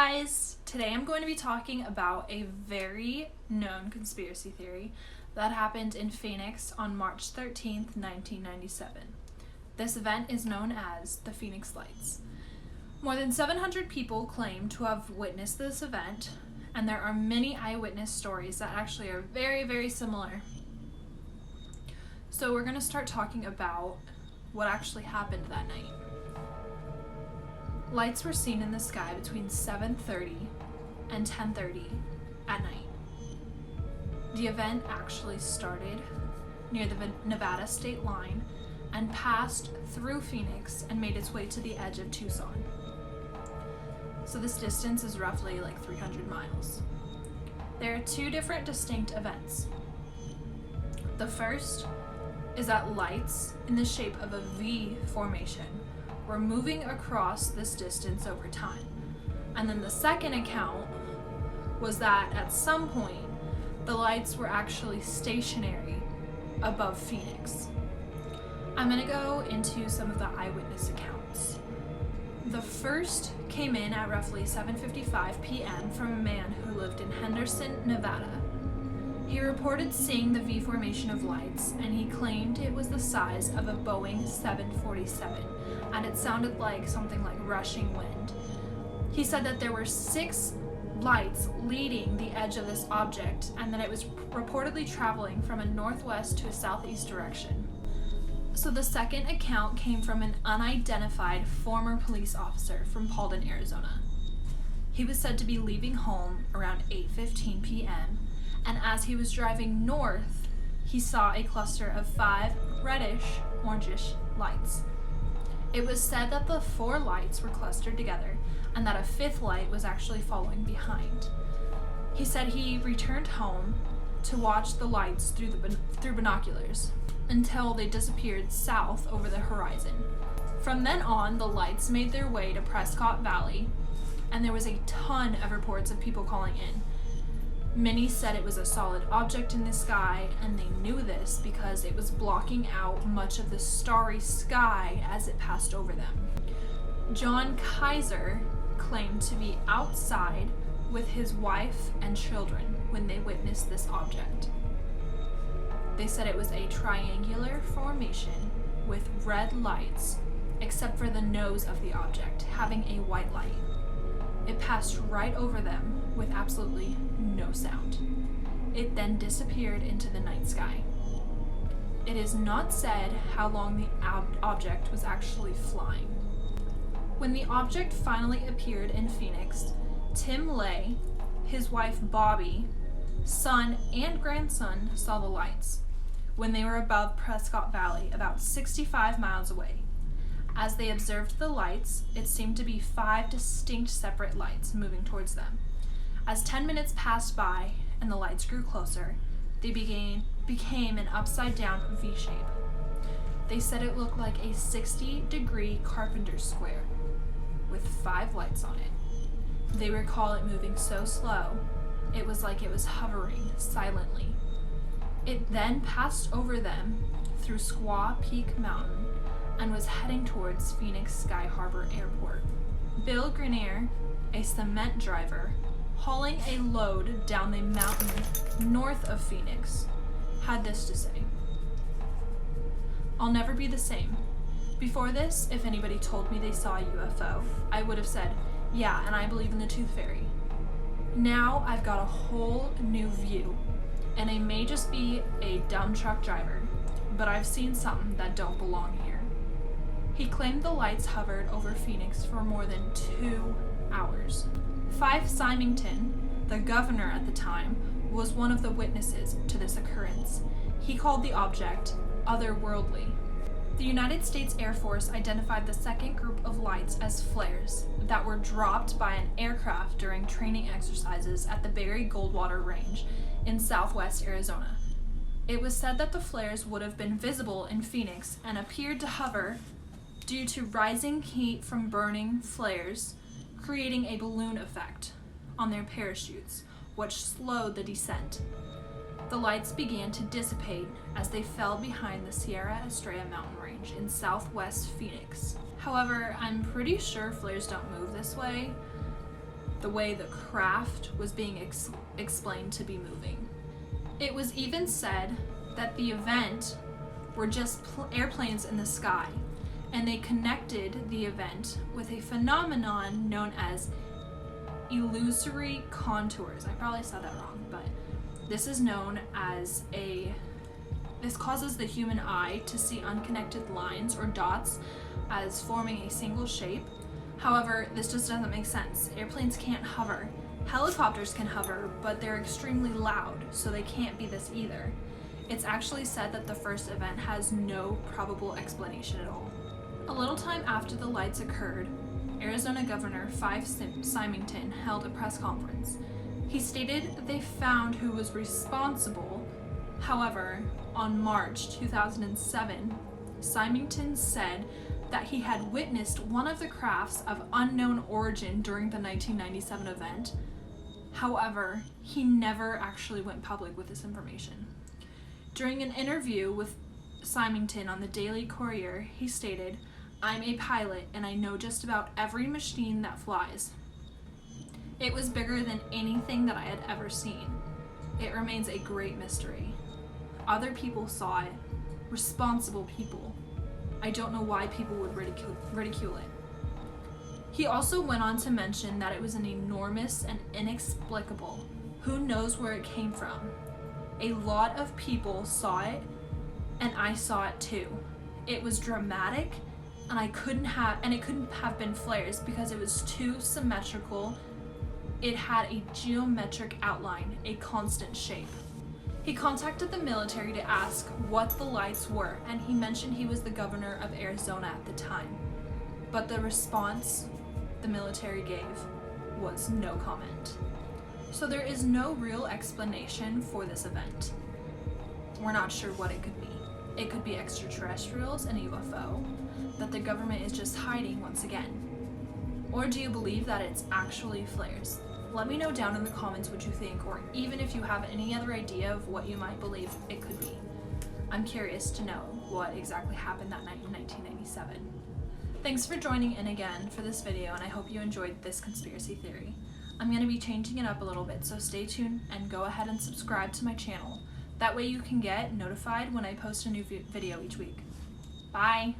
guys! Today I'm going to be talking about a very known conspiracy theory that happened in Phoenix on March 13th, 1997. This event is known as the Phoenix Lights. More than 700 people claim to have witnessed this event, and there are many eyewitness stories that actually are very, very similar. So we're going to start talking about what actually happened that night. Lights were seen in the sky between 7:30 and 10:30 at night. The event actually started near the Nevada state line and passed through Phoenix and made its way to the edge of Tucson. So this distance is roughly like 300 miles. There are two different distinct events. The first is that lights in the shape of a V formation were moving across this distance over time. And then the second account was that at some point, the lights were actually stationary above Phoenix. I'm gonna go into some of the eyewitness accounts. The first came in at roughly 7:55 p.m. from a man who lived in Henderson, Nevada. He reported seeing the V formation of lights, and he claimed it was the size of a Boeing 747, and it sounded like something like rushing wind. He said that there were 6 lights leading the edge of this object, and that it was reportedly traveling from a northwest to a southeast direction. So the second account came from an unidentified former police officer from Paulden, Arizona. He was said to be leaving home around 8:15 p.m., and as he was driving north, he saw a cluster of 5 reddish, orangish lights. It was said that the 4 lights were clustered together and that a 5th light was actually following behind. He said he returned home to watch the lights through binoculars until they disappeared south over the horizon. From then on, the lights made their way to Prescott Valley, and there was a ton of reports of people calling in. Many said it was a solid object in the sky, and they knew this because it was blocking out much of the starry sky as it passed over them. John Kaiser claimed to be outside with his wife and children when they witnessed this object. They said it was a triangular formation with red lights, except for the nose of the object having a white light. It passed right over them with absolutely no sound. It then disappeared into the night sky. It is not said how long the object was actually flying. When the object finally appeared in Phoenix, Tim Lay, his wife Bobby, son and grandson saw the lights when they were above Prescott Valley, about 65 miles away. As they observed the lights, it seemed to be 5 distinct separate lights moving towards them. As 10 minutes passed by and the lights grew closer, they became an upside-down V shape. They said it looked like a 60-degree carpenter's square with 5 lights on it. They recall it moving so slow, it was like it was hovering silently. It then passed over them through Squaw Peak Mountain and was heading towards Phoenix Sky Harbor Airport. Bill Grenier, a cement driver, hauling a load down the mountain north of Phoenix, had this to say: "I'll never be the same. Before this, if anybody told me they saw a UFO, I would have said, yeah, and I believe in the Tooth Fairy. Now I've got a whole new view, and I may just be a dumb truck driver, but I've seen something that don't belong here." He claimed the lights hovered over Phoenix for more than 2 hours. Fife Symington, the governor at the time, was one of the witnesses to this occurrence. He called the object otherworldly. The United States Air Force identified the second group of lights as flares that were dropped by an aircraft during training exercises at the Barry Goldwater Range in southwest Arizona. It was said that the flares would have been visible in Phoenix and appeared to hover due to rising heat from burning flares, creating a balloon effect on their parachutes, which slowed the descent. The lights began to dissipate as they fell behind the Sierra Estrella mountain range in southwest Phoenix. However, I'm pretty sure flares don't move this way. the way the craft was being explained to be moving. It was even said that the event were just airplanes in the sky, and they connected the event with a phenomenon known as illusory contours. I probably said that wrong, but this is known as this causes the human eye to see unconnected lines or dots as forming a single shape. However, this just doesn't make sense. Airplanes can't hover. Helicopters can hover, but they're extremely loud, so they can't be this either. It's actually said that the first event has no probable explanation at all. A little time after the lights occurred, Arizona Governor Fife Symington held a press conference. He stated they found who was responsible. However, on March 2007, Symington said that he had witnessed one of the crafts of unknown origin during the 1997 event. However, he never actually went public with this information. During an interview with Symington on the Daily Courier, he stated, "I'm a pilot and I know just about every machine that flies. It was bigger than anything that I had ever seen. It remains a great mystery. Other people saw it, responsible people. I don't know why people would ridicule it." He also went on to mention that it was an enormous and inexplicable. Who knows where it came from? A lot of people saw it, and I saw it too. It was dramatic, and it couldn't have been flares because it was too symmetrical. It had a geometric outline, a constant shape. He contacted the military to ask what the lights were, and he mentioned he was the governor of Arizona at the time. But the response the military gave was no comment. So there is no real explanation for this event. We're not sure what it could be. It could be extraterrestrials and UFO that the government is just hiding once again. Or do you believe that it's actually flares? Let me know down in the comments what you think, or even if you have any other idea of what you might believe it could be. I'm curious to know what exactly happened that night in 1997. Thanks for joining in again for this video, and I hope you enjoyed this conspiracy theory. I'm going to be changing it up a little bit, so stay tuned and go ahead and subscribe to my channel. That way you can get notified when I post a new video each week. Bye!